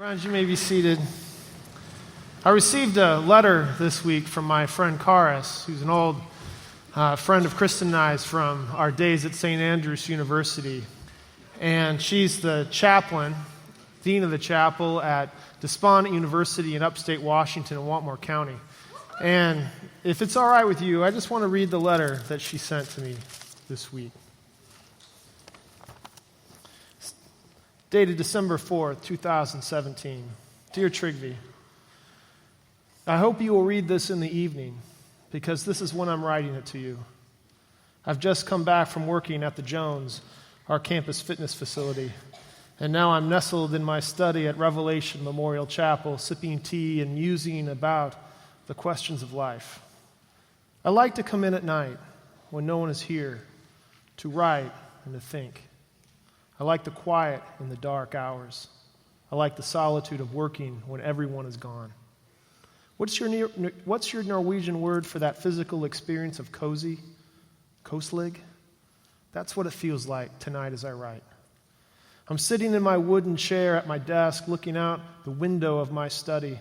Friends, you may be seated. I received a letter this week from my friend Karis, who's an old friend of Kristen and I's from our days at St. Andrews University. And she's the chaplain, dean of the chapel at Despondent University in upstate Washington in Wantmore County. And if it's all right with you, I just want to read the letter that she sent to me this week. Dated December 4th, 2017. Dear Trygve, I hope you will read this in the evening, because this is when I'm writing it to you. I've just come back from working at the Jones, our campus fitness facility, and now I'm nestled in my study at Revelation Memorial Chapel, sipping tea and musing about the questions of life. I like to come in at night when no one is here to write and to think. I like the quiet in the dark hours. I like the solitude of working when everyone is gone. What's your Norwegian word for that physical experience of cozy? Koselig? That's what it feels like tonight as I write. I'm sitting in my wooden chair at my desk looking out the window of my study.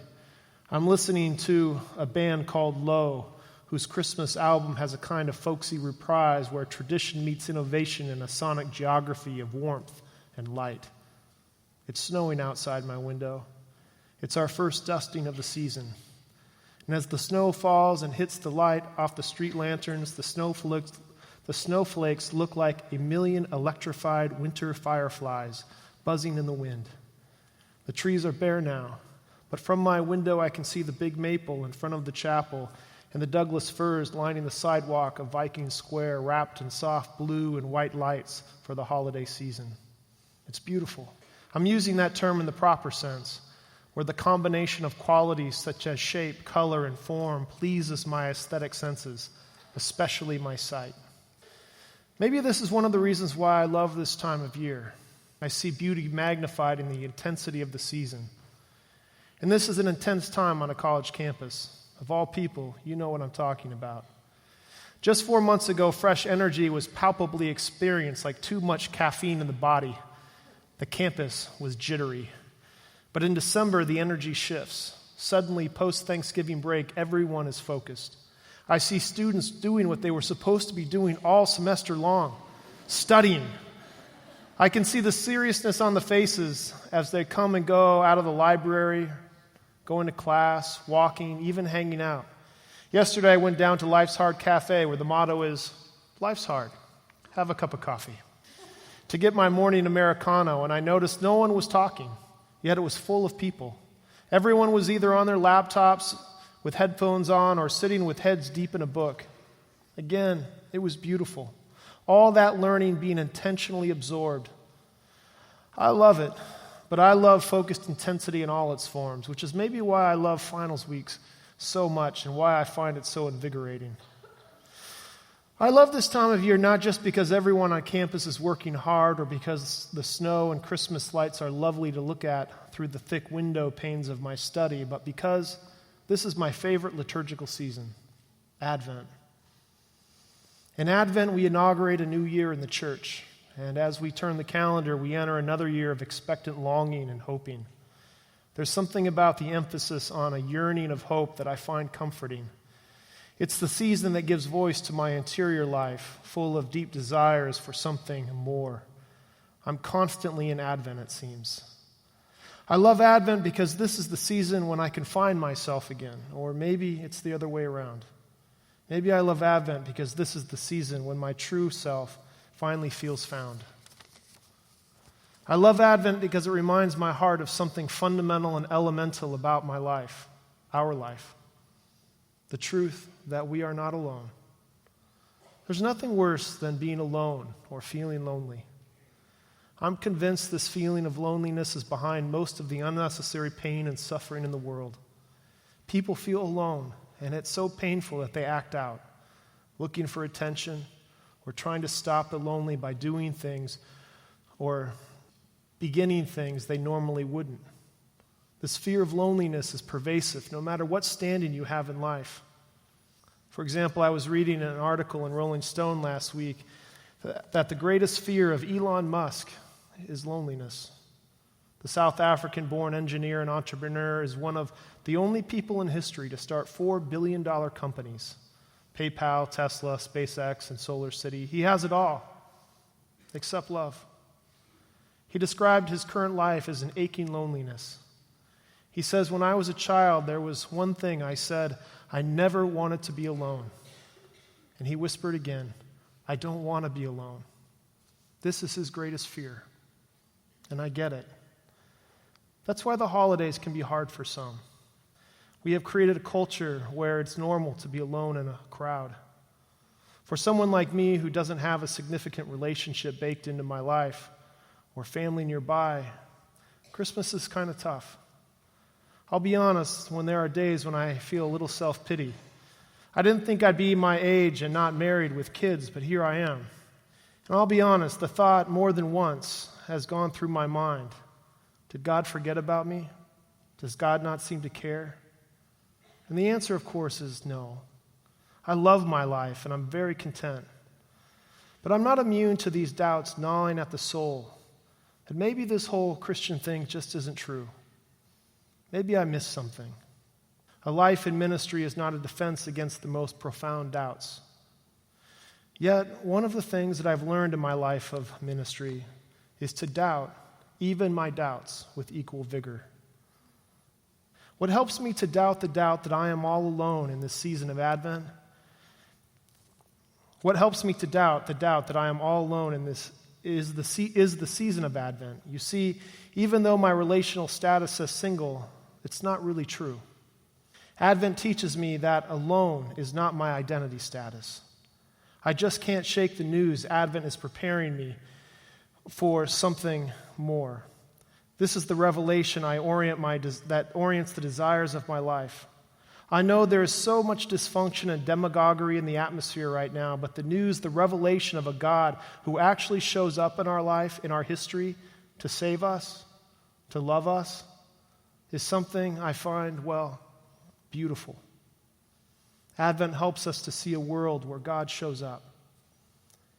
I'm listening to a band called Low, whose Christmas album has a kind of folksy reprise where tradition meets innovation in a sonic geography of warmth and light. It's snowing outside my window. It's our first dusting of the season. And as the snow falls and hits the light off the street lanterns, the snowflakes look like a million electrified winter fireflies buzzing in the wind. The trees are bare now, but from my window I can see the big maple in front of the chapel and the Douglas firs lining the sidewalk of Viking Square, wrapped in soft blue and white lights for the holiday season. It's beautiful. I'm using that term in the proper sense, where the combination of qualities such as shape, color, and form pleases my aesthetic senses, especially my sight. Maybe this is one of the reasons why I love this time of year. I see beauty magnified in the intensity of the season. And this is an intense time on a college campus. Of all people, you know what I'm talking about. Just 4 months ago, fresh energy was palpably experienced like too much caffeine in the body. The campus was jittery. But in December, the energy shifts. Suddenly, post-Thanksgiving break, everyone is focused. I see students doing what they were supposed to be doing all semester long, studying. I can see the seriousness on the faces as they come and go out of the library, going to class, walking, even hanging out. Yesterday, I went down to Life's Hard Cafe, where the motto is, life's hard, have a cup of coffee, to get my morning Americano, and I noticed no one was talking, yet it was full of people. Everyone was either on their laptops with headphones on or sitting with heads deep in a book. Again, it was beautiful. All that learning being intentionally absorbed. I love it. But I love focused intensity in all its forms, which is maybe why I love finals weeks so much and why I find it so invigorating. I love this time of year not just because everyone on campus is working hard or because the snow and Christmas lights are lovely to look at through the thick window panes of my study, but because this is my favorite liturgical season, Advent. In Advent, we inaugurate a new year in the church. And as we turn the calendar, we enter another year of expectant longing and hoping. There's something about the emphasis on a yearning of hope that I find comforting. It's the season that gives voice to my interior life, full of deep desires for something more. I'm constantly in Advent, it seems. I love Advent because this is the season when I can find myself again, or maybe it's the other way around. Maybe I love Advent because this is the season when my true self finally feels found. I love Advent because it reminds my heart of something fundamental and elemental about my life, our life. The truth that we are not alone. There's nothing worse than being alone or feeling lonely. I'm convinced this feeling of loneliness is behind most of the unnecessary pain and suffering in the world. People feel alone, and it's so painful that they act out, looking for attention, or trying to stop the lonely by doing things or beginning things they normally wouldn't. This fear of loneliness is pervasive no matter what standing you have in life. For example, I was reading an article in Rolling Stone last week that the greatest fear of Elon Musk is loneliness. The South African-born engineer and entrepreneur is one of the only people in history to start $4 billion companies: PayPal, Tesla, SpaceX, and Solar City. He has it all, except love. He described his current life as an aching loneliness. He says, "When I was a child, there was one thing I said: I never wanted to be alone." And he whispered again, "I don't want to be alone." This is his greatest fear, and I get it. That's why the holidays can be hard for some. We have created a culture where it's normal to be alone in a crowd. For someone like me who doesn't have a significant relationship baked into my life or family nearby, Christmas is kind of tough. I'll be honest, when there are days when I feel a little self-pity. I didn't think I'd be my age and not married with kids, but here I am. And I'll be honest, the thought more than once has gone through my mind: did God forget about me? Does God not seem to care? And the answer, of course, is no. I love my life, and I'm very content. But I'm not immune to these doubts gnawing at the soul, that maybe this whole Christian thing just isn't true. Maybe I missed something. A life in ministry is not a defense against the most profound doubts. Yet, one of the things that I've learned in my life of ministry is to doubt even my doubts with equal vigor. What helps me to doubt the doubt that I am all alone in this season of Advent? What helps me to doubt the doubt that I am all alone in this is the season of Advent. You see, even though my relational status says single, it's not really true. Advent teaches me that alone is not my identity status. I just can't shake the news Advent is preparing me for something more. This is the revelation that orients the desires of my life. I know there is so much dysfunction and demagoguery in the atmosphere right now, but the revelation of a God who actually shows up in our life, in our history, to save us, to love us, is something I find, beautiful. Advent helps us to see a world where God shows up.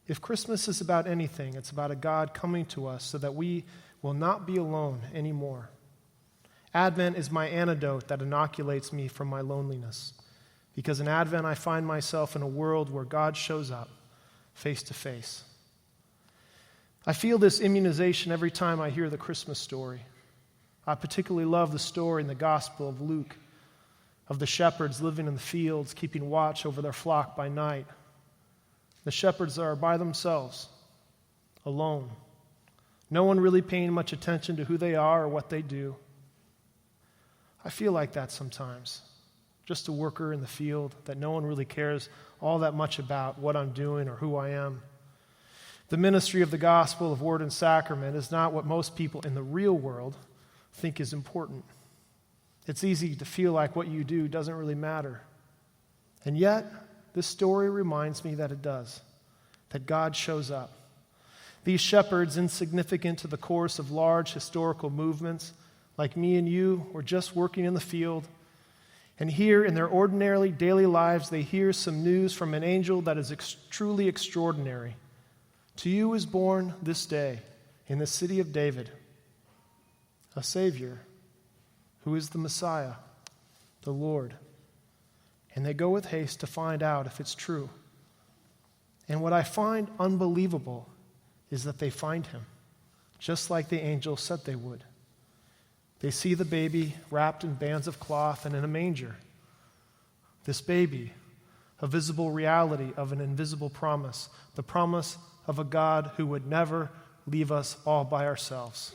If Christmas is about anything, it's about a God coming to us so that we will not be alone anymore. Advent is my antidote that inoculates me from my loneliness, because in Advent I find myself in a world where God shows up face to face. I feel this immunization every time I hear the Christmas story. I particularly love the story in the Gospel of Luke of the shepherds living in the fields, keeping watch over their flock by night. The shepherds are by themselves, alone. No one really paying much attention to who they are or what they do. I feel like that sometimes. Just a worker in the field that no one really cares all that much about what I'm doing or who I am. The ministry of the gospel of word and sacrament is not what most people in the real world think is important. It's easy to feel like what you do doesn't really matter. And yet, this story reminds me that it does, that God shows up. These shepherds, insignificant to the course of large historical movements, like me and you, were just working in the field. And here in their ordinarily daily lives, they hear some news from an angel that is truly extraordinary. To you is born this day in the city of David a Savior who is the Messiah, the Lord. And they go with haste to find out if it's true. And what I find unbelievable is that they find him, just like the angel said they would. They see the baby wrapped in bands of cloth and in a manger. This baby, a visible reality of an invisible promise, the promise of a God who would never leave us all by ourselves.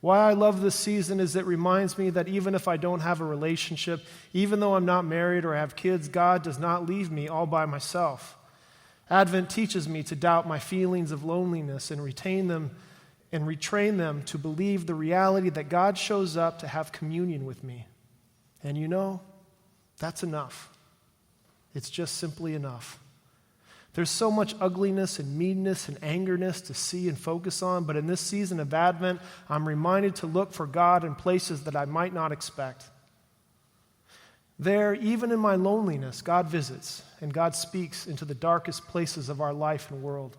Why I love this season is it reminds me that even if I don't have a relationship, even though I'm not married or have kids, God does not leave me all by myself. Advent teaches me to doubt my feelings of loneliness and retrain them to believe the reality that God shows up to have communion with me. And you know, that's enough. It's just simply enough. There's so much ugliness and meanness and angerness to see and focus on, but in this season of Advent, I'm reminded to look for God in places that I might not expect. There, even in my loneliness, God visits and God speaks into the darkest places of our life and world.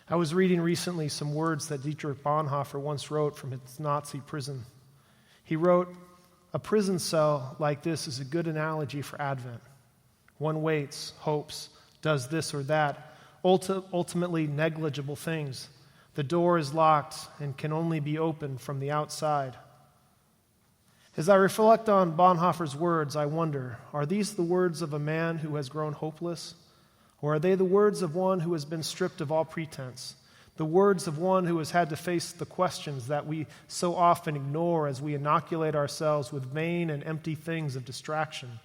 I was reading recently some words that Dietrich Bonhoeffer once wrote from his Nazi prison. He wrote, "A prison cell like this is a good analogy for Advent. One waits, hopes, does this or that, ultimately negligible things. The door is locked and can only be opened from the outside." As I reflect on Bonhoeffer's words, I wonder, are these the words of a man who has grown hopeless? Or are they the words of one who has been stripped of all pretense? The words of one who has had to face the questions that we so often ignore as we inoculate ourselves with vain and empty things of distraction?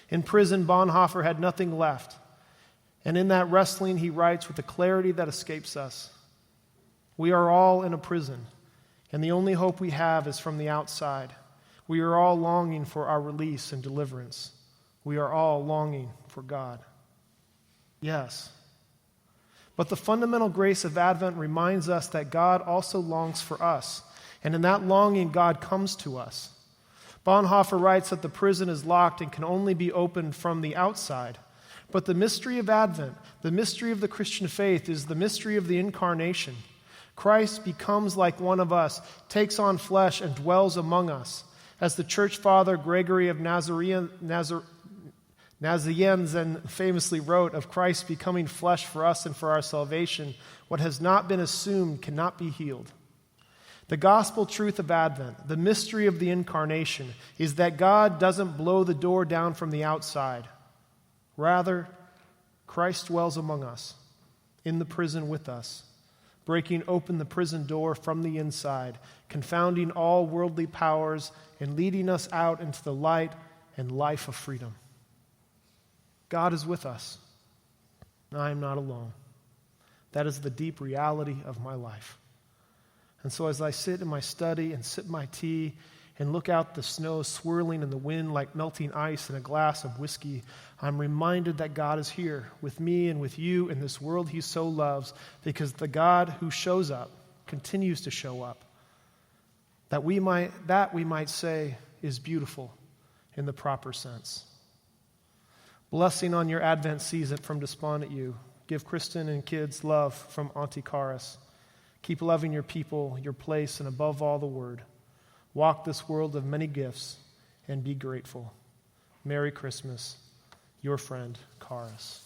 In prison, Bonhoeffer had nothing left. And in that wrestling, he writes with a clarity that escapes us. We are all in a prison, and the only hope we have is from the outside. We are all longing for our release and deliverance. We are all longing for God. Yes. But the fundamental grace of Advent reminds us that God also longs for us, and in that longing, God comes to us. Bonhoeffer writes that the prison is locked and can only be opened from the outside. But the mystery of Advent, the mystery of the Christian faith, is the mystery of the incarnation. Christ becomes like one of us, takes on flesh, and dwells among us. As the church father Gregory of Nazianzen famously wrote of Christ becoming flesh for us and for our salvation, what has not been assumed cannot be healed. The gospel truth of Advent, the mystery of the incarnation, is that God doesn't blow the door down from the outside. Rather, Christ dwells among us, in the prison with us, breaking open the prison door from the inside, confounding all worldly powers, and leading us out into the light and life of freedom. God is with us. I am not alone. That is the deep reality of my life. And so as I sit in my study and sip my tea and look out the snow swirling in the wind like melting ice in a glass of whiskey, I'm reminded that God is here with me and with you in this world he so loves, because the God who shows up continues to show up. That we might say is beautiful in the proper sense. Blessing on your Advent season from Despondent You. Give Kristen and kids love from Auntie Karis. Keep loving your people, your place, and above all the word. Walk this world of many gifts and be grateful. Merry Christmas. Your friend, Karis.